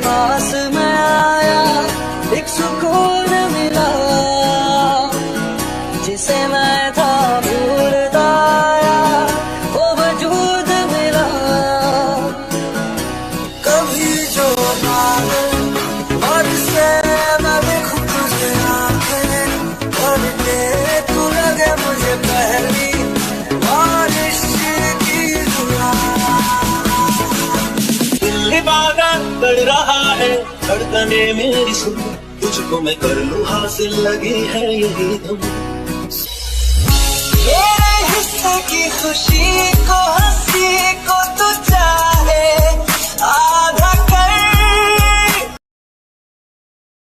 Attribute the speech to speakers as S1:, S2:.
S1: पास मैं आया, एक सुकून मिला जिसे मैं था भूलता आया, वो वजूद मिला। कभी जो और से मैं देखूं तुझे आंखें और तू लगे मुझे पहली बारिश की दुआ।
S2: दिल दीवाना बढ़ रहा है, धड़कने मेरी सुन, तुझको मैं कर लूं हासिल, लगी है यही दम।
S1: मेरे हिस्से की खुशी को, हंसी को तुझ